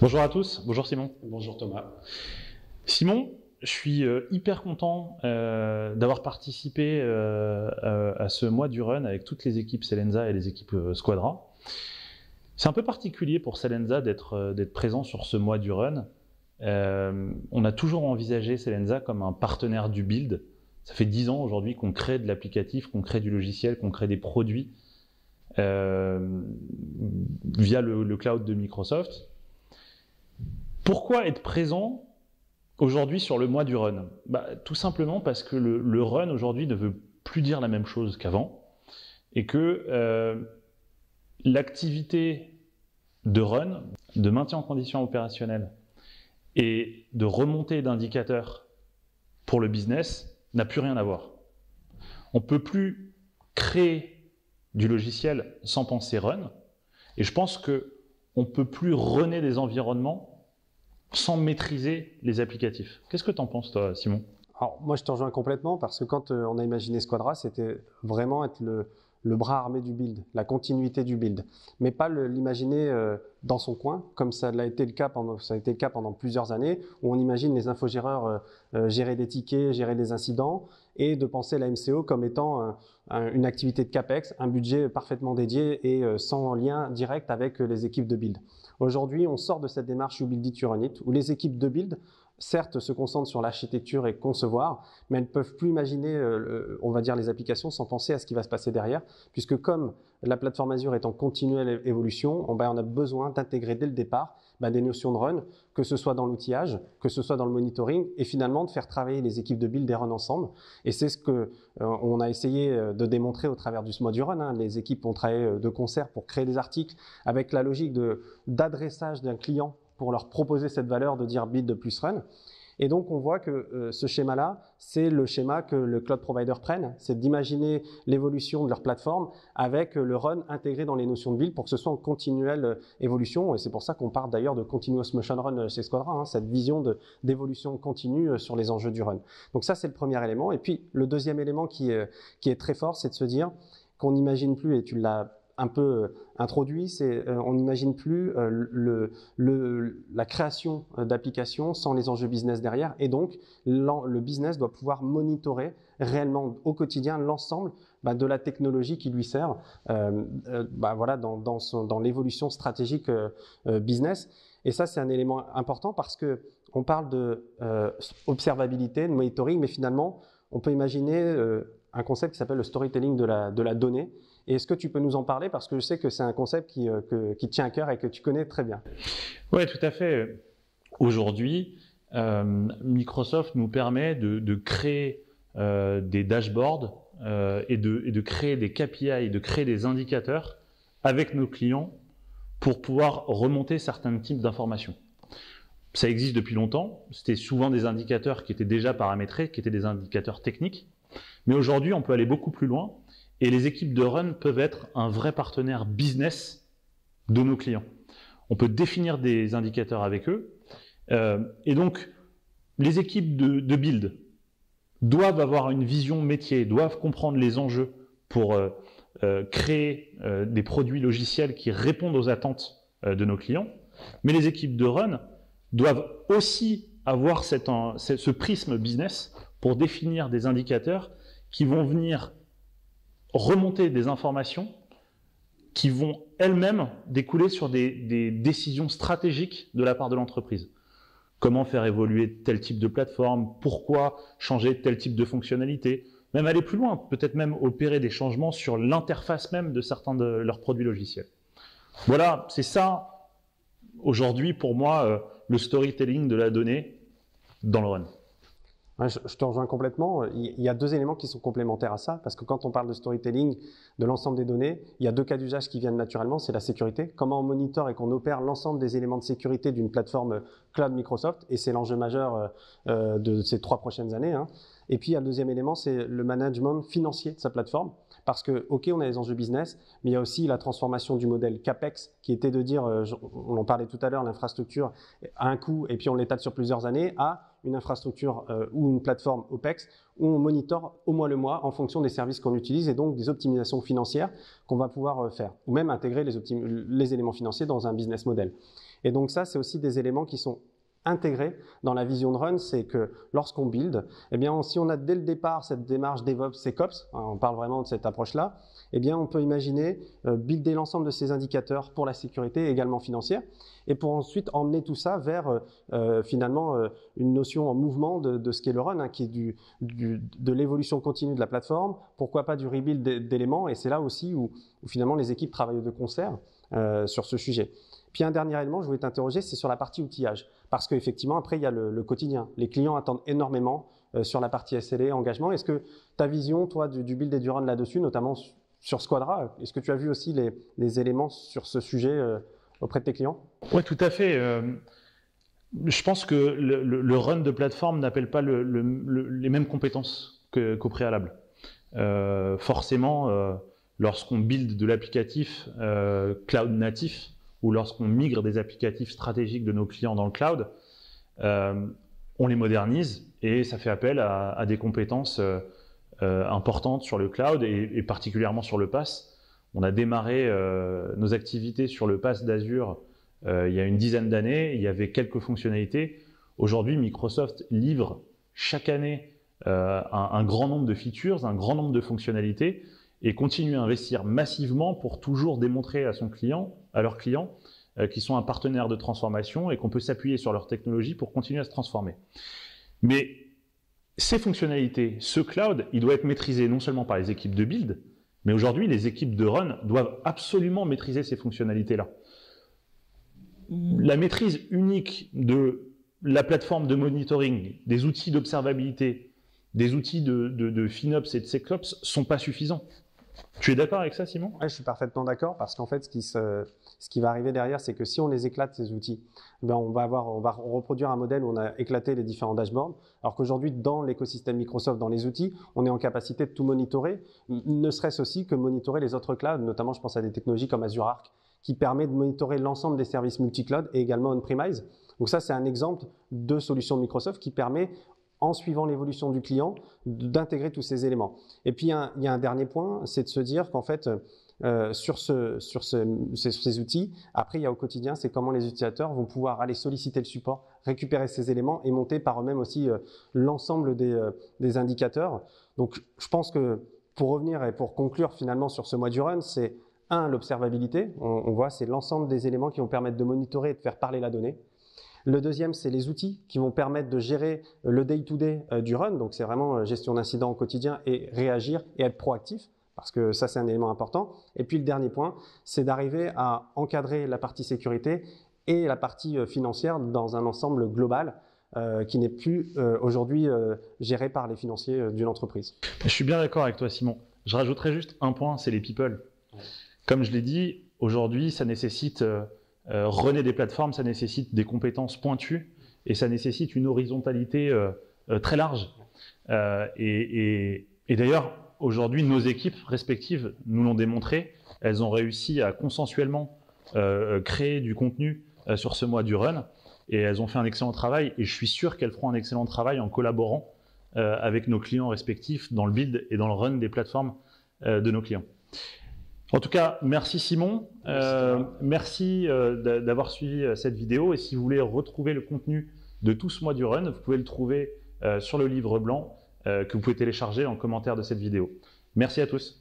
Bonjour à tous, bonjour Simon. Bonjour Thomas. Simon, je suis hyper content d'avoir participé à ce mois du run avec toutes les équipes Selensa et les équipes Squadra. C'est un peu particulier pour Selensa d'être présent sur ce mois du run. On a toujours envisagé Selensa comme un partenaire du build. Ça fait 10 ans aujourd'hui qu'on crée de l'applicatif, qu'on crée du logiciel, qu'on crée des produits via le cloud de Microsoft. Pourquoi être présent aujourd'hui sur le mois du run? Tout simplement parce que le run aujourd'hui ne veut plus dire la même chose qu'avant et que l'activité de run, de maintien en condition opérationnelle et de remontée d'indicateurs pour le business n'a plus rien à voir. On ne peut plus créer du logiciel sans penser run et je pense qu'on ne peut plus runner des environnements sans maîtriser les applicatifs. Qu'est-ce que tu en penses, toi, Simon? Alors, moi, je te rejoins complètement parce que quand on a imaginé Squadra, c'était vraiment être le bras armé du build, la continuité du build, mais pas l'imaginer dans son coin, comme ça a été le cas pendant plusieurs années, où on imagine les infogéreurs gérer des tickets, gérer des incidents, et de penser la MCO comme étant une activité de CAPEX, un budget parfaitement dédié et sans lien direct avec les équipes de build. Aujourd'hui, on sort de cette démarche You Build It, You Run It, où les équipes de build, certes, se concentrent sur l'architecture et concevoir, mais elles ne peuvent plus imaginer, on va dire, les applications sans penser à ce qui va se passer derrière, puisque comme la plateforme Azure est en continuelle évolution, on a besoin d'intégrer dès le départ des notions de run, que ce soit dans l'outillage, que ce soit dans le monitoring, et finalement de faire travailler les équipes de build et run ensemble. Et c'est ce que on a essayé de démontrer au travers du mois du run. Les équipes ont travaillé de concert pour créer des articles avec la logique d'adressage d'un client pour leur proposer cette valeur de dire build plus run. Et donc, on voit que ce schéma-là, c'est le schéma que le cloud provider prenne, c'est d'imaginer l'évolution de leur plateforme avec le run intégré dans les notions de build pour que ce soit en continuelle évolution. Et c'est pour ça qu'on parle d'ailleurs de continuous motion run chez Squadra, cette vision d'évolution continue sur les enjeux du run. Donc ça, c'est le premier élément. Et puis, le deuxième élément qui est très fort, c'est de se dire qu'on n'imagine plus, et tu l'as un peu introduit, c'est on n'imagine plus la création d'applications sans les enjeux business derrière, et donc le business doit pouvoir monitorer réellement au quotidien l'ensemble de la technologie qui lui sert voilà, dans l'évolution stratégique business. Et ça, c'est un élément important parce que on parle de observabilité, de monitoring, mais finalement, on peut imaginer un concept qui s'appelle le storytelling de la donnée. Et est-ce que tu peux nous en parler? Parce que je sais que c'est un concept qui te tient à cœur et que tu connais très bien. Oui, tout à fait. Aujourd'hui, Microsoft nous permet de créer des dashboards et de créer des KPI, de créer des indicateurs avec nos clients pour pouvoir remonter certains types d'informations. Ça existe depuis longtemps. C'était souvent des indicateurs qui étaient déjà paramétrés, qui étaient des indicateurs techniques. Mais aujourd'hui, on peut aller beaucoup plus loin. Et les équipes de run peuvent être un vrai partenaire business de nos clients. On peut définir des indicateurs avec eux. Et donc, les équipes de build doivent avoir une vision métier, doivent comprendre les enjeux pour créer des produits logiciels qui répondent aux attentes de nos clients. Mais les équipes de run doivent aussi avoir ce prisme business pour définir des indicateurs qui vont venir remonter des informations qui vont elles-mêmes découler sur des décisions stratégiques de la part de l'entreprise. Comment faire évoluer tel type de plateforme, pourquoi changer tel type de fonctionnalité, même aller plus loin, peut-être même opérer des changements sur l'interface même de certains de leurs produits logiciels. Voilà, c'est ça aujourd'hui pour moi le storytelling de la donnée dans le run. Je te rejoins complètement. Il y a deux éléments qui sont complémentaires à ça, parce que quand on parle de storytelling de l'ensemble des données, il y a deux cas d'usage qui viennent naturellement, c'est la sécurité. Comment on monitore et qu'on opère l'ensemble des éléments de sécurité d'une plateforme cloud Microsoft, et c'est l'enjeu majeur de ces 3 prochaines années. Et puis, il y a le deuxième élément, c'est le management financier de sa plateforme. Parce que, OK, on a les enjeux business, mais il y a aussi la transformation du modèle CAPEX, qui était de dire, on en parlait tout à l'heure, l'infrastructure a un coût, et puis on l'étale sur plusieurs années, à une infrastructure ou une plateforme OPEX, où on monitore au mois le mois en fonction des services qu'on utilise, et donc des optimisations financières qu'on va pouvoir faire, ou même intégrer les éléments financiers dans un business model. Et donc ça, c'est aussi des éléments qui sont intégrés dans la vision de run, c'est que lorsqu'on build, eh bien, si on a dès le départ cette démarche DevOps, SecOps, hein, on parle vraiment de cette approche-là, eh bien, on peut imaginer builder l'ensemble de ces indicateurs pour la sécurité également financière, et pour ensuite emmener tout ça vers finalement une notion en mouvement de ce qu'est le run, hein, qui est de l'évolution continue de la plateforme, pourquoi pas du rebuild d'éléments, et c'est là aussi où finalement les équipes travaillent de concert sur ce sujet. Puis un dernier élément, je voulais t'interroger, c'est sur la partie outillage. Parce qu'effectivement, après, il y a le quotidien. Les clients attendent énormément sur la partie SLA, engagement. Est-ce que ta vision, toi, du build et du run là-dessus, notamment sur Squadra, est-ce que tu as vu aussi les éléments sur ce sujet auprès de tes clients? Oui, tout à fait. Je pense que le run de plateforme n'appelle pas les mêmes compétences qu'au préalable. Forcément, lorsqu'on build de l'applicatif cloud natif, ou lorsqu'on migre des applicatifs stratégiques de nos clients dans le cloud, on les modernise et ça fait appel à des compétences importantes sur le cloud et particulièrement sur le PaaS. On a démarré nos activités sur le PaaS d'Azure il y a une dizaine d'années, il y avait quelques fonctionnalités. Aujourd'hui, Microsoft livre chaque année un grand nombre de features, un grand nombre de fonctionnalités et continue à investir massivement pour toujours démontrer à leurs clients qui sont un partenaire de transformation et qu'on peut s'appuyer sur leur technologie pour continuer à se transformer. Mais ces fonctionnalités, ce cloud, il doit être maîtrisé non seulement par les équipes de build, mais aujourd'hui, les équipes de run doivent absolument maîtriser ces fonctionnalités-là. La maîtrise unique de la plateforme de monitoring, des outils d'observabilité, des outils de FinOps et de SecOps sont pas suffisants. Tu es d'accord avec ça, Simon? Oui, je suis parfaitement d'accord parce qu'en fait, ce qui va arriver derrière, c'est que si on les éclate, ces outils, ben on va reproduire un modèle où on a éclaté les différents dashboards, alors qu'aujourd'hui, dans l'écosystème Microsoft, dans les outils, on est en capacité de tout monitorer, ne serait-ce aussi que monitorer les autres clouds, notamment je pense à des technologies comme Azure Arc, qui permet de monitorer l'ensemble des services multi-cloud et également on-premise. Donc ça, c'est un exemple de solution de Microsoft qui permet, en suivant l'évolution du client, d'intégrer tous ces éléments. Et puis, il y a un dernier point, c'est de se dire qu'en fait, sur ces outils, après, il y a au quotidien, c'est comment les utilisateurs vont pouvoir aller solliciter le support, récupérer ces éléments et monter par eux-mêmes aussi l'ensemble des indicateurs. Donc, je pense que pour revenir et pour conclure finalement sur ce mois du run, c'est l'observabilité. On voit, c'est l'ensemble des éléments qui vont permettre de monitorer et de faire parler la donnée. Le deuxième, c'est les outils qui vont permettre de gérer le day-to-day du run. Donc, c'est vraiment gestion d'incidents au quotidien et réagir et être proactif parce que ça, c'est un élément important. Et puis, le dernier point, c'est d'arriver à encadrer la partie sécurité et la partie financière dans un ensemble global qui n'est plus aujourd'hui géré par les financiers d'une entreprise. Je suis bien d'accord avec toi, Simon. Je rajouterais juste un point, c'est les people. Comme je l'ai dit, aujourd'hui, ça nécessite... runner des plateformes, ça nécessite des compétences pointues et ça nécessite une horizontalité très large. Et d'ailleurs, aujourd'hui, nos équipes respectives nous l'ont démontré. Elles ont réussi à consensuellement créer du contenu sur ce mois du run et elles ont fait un excellent travail et je suis sûr qu'elles feront un excellent travail en collaborant avec nos clients respectifs dans le build et dans le run des plateformes de nos clients. En tout cas, merci Simon, merci d'avoir suivi cette vidéo et si vous voulez retrouver le contenu de tout ce mois du run, vous pouvez le trouver sur le livre blanc que vous pouvez télécharger en commentaire de cette vidéo. Merci à tous.